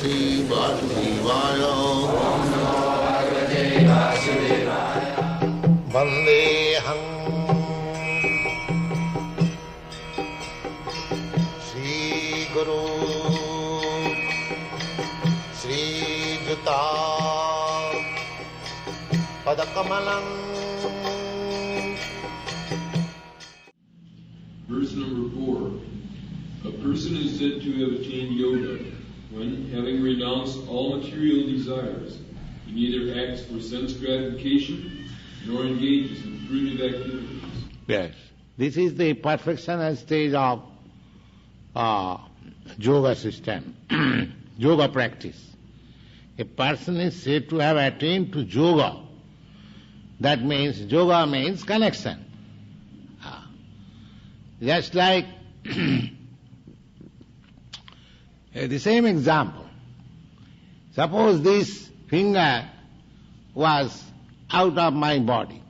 Bhagavate Vasudevaya. Vandeham Sri Guru Sri Juta Padakamalam. Verse number 4. A person is said to have attained yoga when, having renounced all material desires, he neither acts for sense gratification nor engages in fruitive activities. Yes. This is the perfectional stage of yoga system, yoga practice. A person is said to have attained to yoga. That means, yoga means connection. Just like the same example. Suppose this finger was out of my body.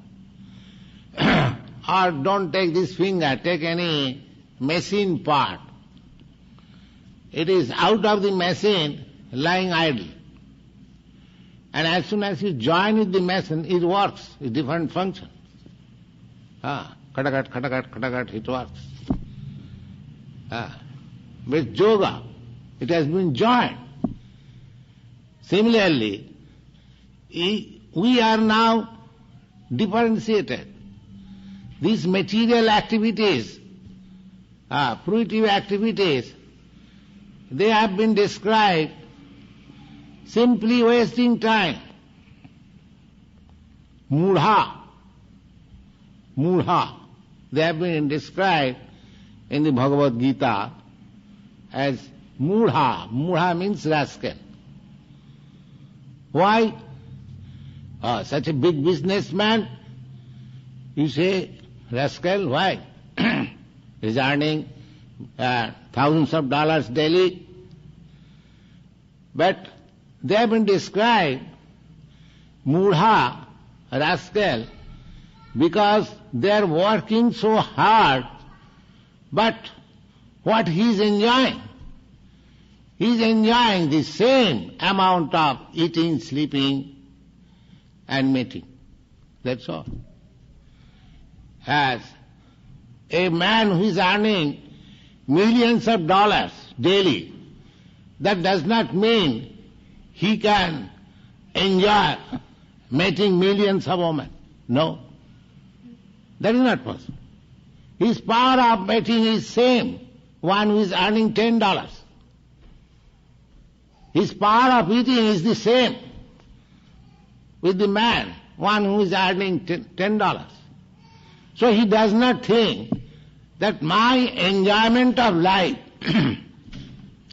Or don't take this finger, take any machine part. It is out of the machine, lying idle. And as soon as you join with the machine, it works, with different functions. Khatakat, khatakat, khatakat, it works. With yoga, it has been joined. Similarly, we are now differentiated. These material activities, fruitive activities, they have been described simply wasting time. Mudha. They have been described in the Bhagavad Gita as Mudha. Mudha means rascal. Why? Such a big businessman, you say, rascal, why? He's earning thousands of dollars daily. But they have been described, Mudha, rascal, because they are working so hard, but what he is enjoying? He is enjoying the same amount of eating, sleeping and mating. That's all. As a man who is earning millions of dollars daily, that does not mean he can enjoy mating millions of women. No. That is not possible. His power of mating is same, one who is earning $10. His power of eating is the same with the man, one who is earning $10. So he does not think that my enjoyment of life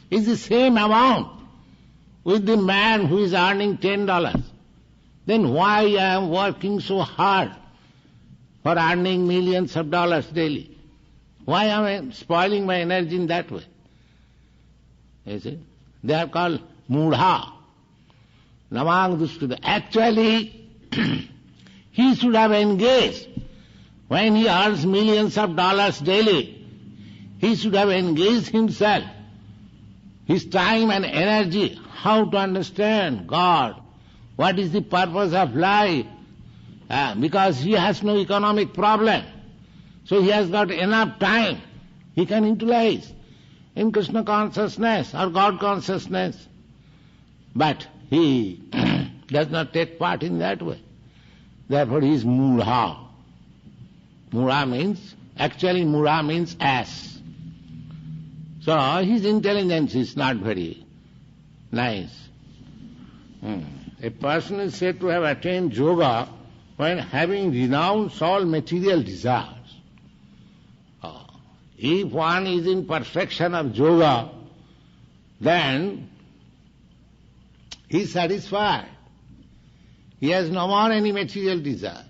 is the same amount with the man who is earning $10. Then why I am working so hard for earning millions of dollars daily? Why am I spoiling my energy in that way? You see? They are called mudha. Namang dustuda. Actually, he should have engaged. When he earns millions of dollars daily, he should have engaged himself, his time and energy, how to understand God, what is the purpose of life, because he has no economic problem. So he has got enough time. He can utilize in Krishna consciousness or God consciousness. But he does not take part in that way. Therefore he is mudha. Mudha means ass. So his intelligence is not very nice. A person is said to have attained yoga when having renounced all material desires. If one is in perfection of yoga, then he is satisfied. He has no more any material desire.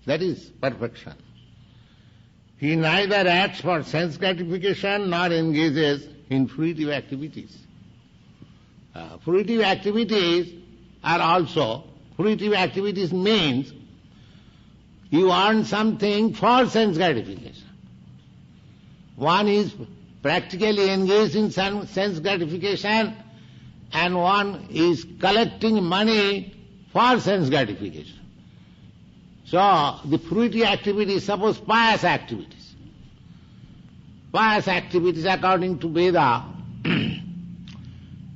That is perfection. He neither acts for sense gratification nor engages in fruitive activities. Fruitive activities means you earn something for sense gratification. One is practically engaged in sense gratification and one is collecting money for sense gratification. So the fruitive activities, suppose pious activities. Pious activities according to Veda,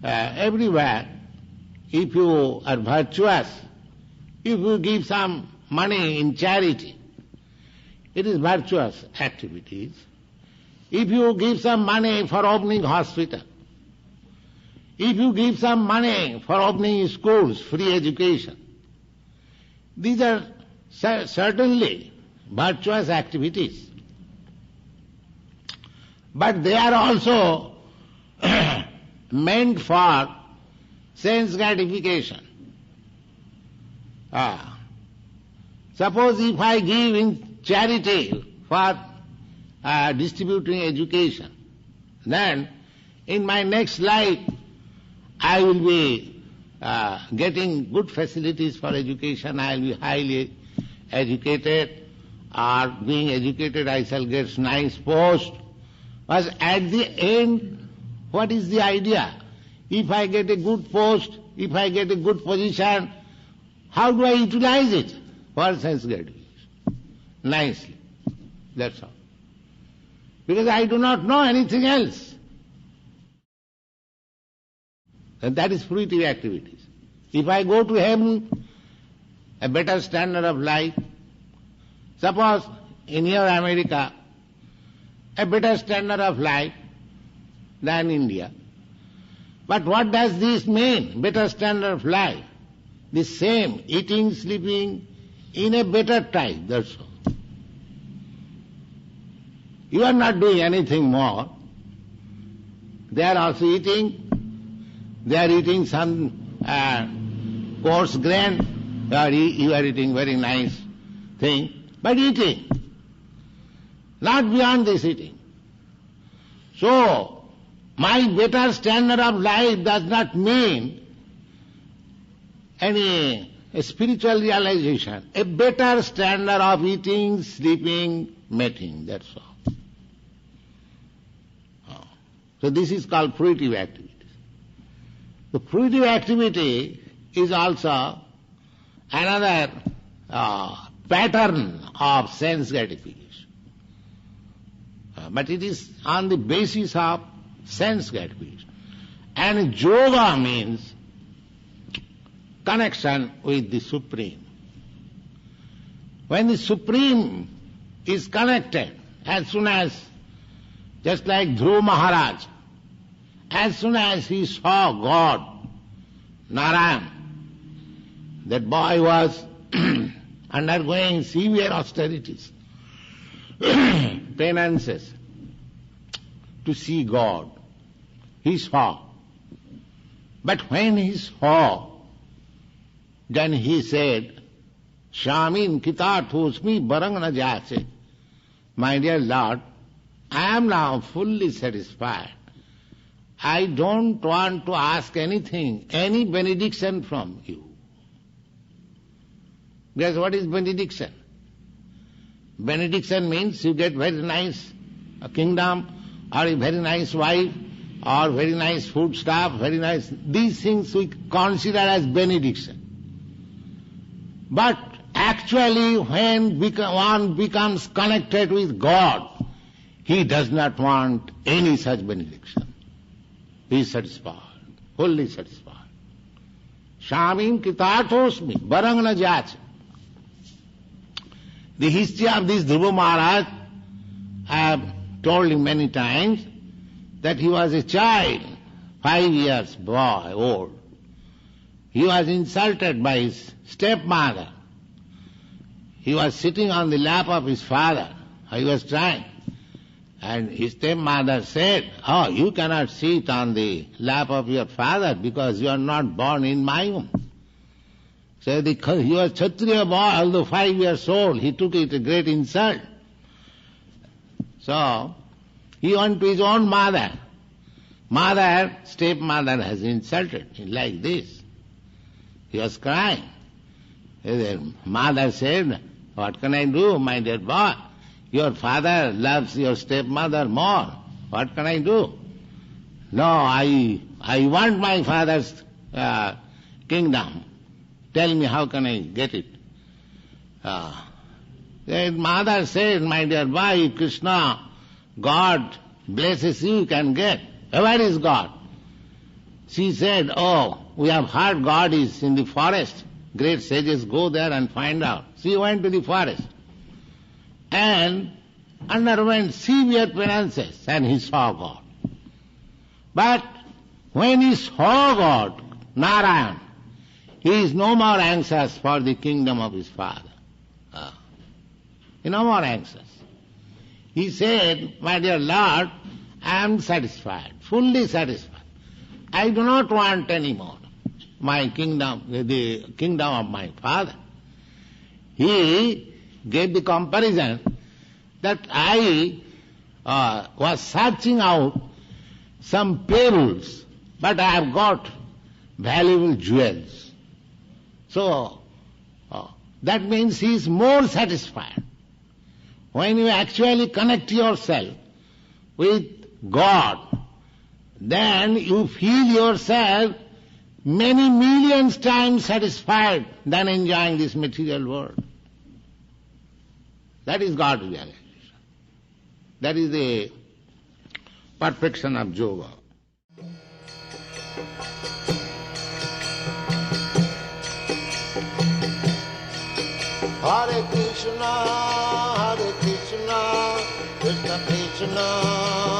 everywhere, if you are virtuous, if you give some money in charity, it is virtuous activities. If you give some money for opening hospital, if you give some money for opening schools, free education, these are certainly virtuous activities. But they are also meant for sense gratification. Suppose if I give in charity for distributing education, then in my next life I will be getting good facilities for education, I will be highly educated, or being educated I shall get nice post. But at the end, what is the idea? If I get a good post, if I get a good position, how do I utilize it? For sense gratification. Nicely. That's all. Because I do not know anything else. And that is fruitive activities. If I go to heaven, a better standard of life. Suppose in your America, a better standard of life than India. But what does this mean, better standard of life? The same, eating, sleeping, in a better type, that's all. You are not doing anything more. They are also eating. They are eating some coarse grain. You are eating very nice thing, but eating. Not beyond this eating. So, my better standard of life does not mean any spiritual realization. A better standard of eating, sleeping, mating, that's all. So this is called fruitive activities. The fruitive activity is also another pattern of sense gratification. But it is on the basis of sense gratification. And yoga means connection with the Supreme. When the Supreme is connected, as soon as, just like Dhruva Maharaj, as soon as he saw God, Narayan, that boy was undergoing severe austerities, penances, to see God. He saw. But when he saw, then he said, Shamin kitatosmi barang na jase. My dear Lord, I am now fully satisfied. I don't want to ask anything, any benediction from you. Because what is benediction? Benediction means you get very nice kingdom, or a very nice wife, or very nice food stuff, very nice. These things we consider as benediction. But actually when one becomes connected with God, he does not want any such benediction. He is satisfied, fully satisfied. Shamim kitatosmi, barang na jach. The history of this Dhruva Maharaj, I have told him many times, that he was a child, 5 years boy, old. He was insulted by his stepmother. He was sitting on the lap of his father. He was trying. And his stepmother said, oh, you cannot sit on the lap of your father because you are not born in my womb. So he was Kshatriya boy, although 5 years old, he took it a great insult. So he went to his own mother. Mother, stepmother has insulted him like this. He was crying. The mother said, what can I do, my dear boy? Your father loves your stepmother more. What can I do? no, I want my father's kingdom. Tell me how can I get it? Then mother said, my dear boy, if Krishna, God blesses you, you can get. Where is God? She said, oh, we have heard God is in the forest. Great sages go there and find out. She went to the forest and underwent severe penances and he saw God. But when he saw God, Narayan, he is no more anxious for the kingdom of his father. He is no more anxious. He said, my dear Lord, I am satisfied, fully satisfied. I do not want any more my kingdom, the kingdom of my father. He gave the comparison that I was searching out some pearls, but I have got valuable jewels. So, that means he is more satisfied. When you actually connect yourself with God, then you feel yourself many millions times satisfied than enjoying this material world. That is God realization. That is the perfection of yoga. Hare Krishna, Krishna Krishna,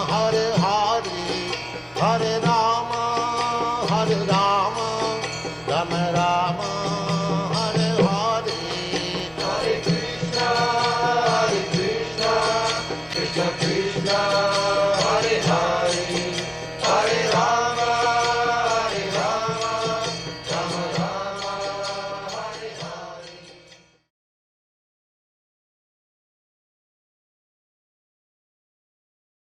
Hare Hare, Hare Rama, Rama Rama, Hare Hare. Hare Krishna, Krishna Krishna, Hare Hare, Hare Rama.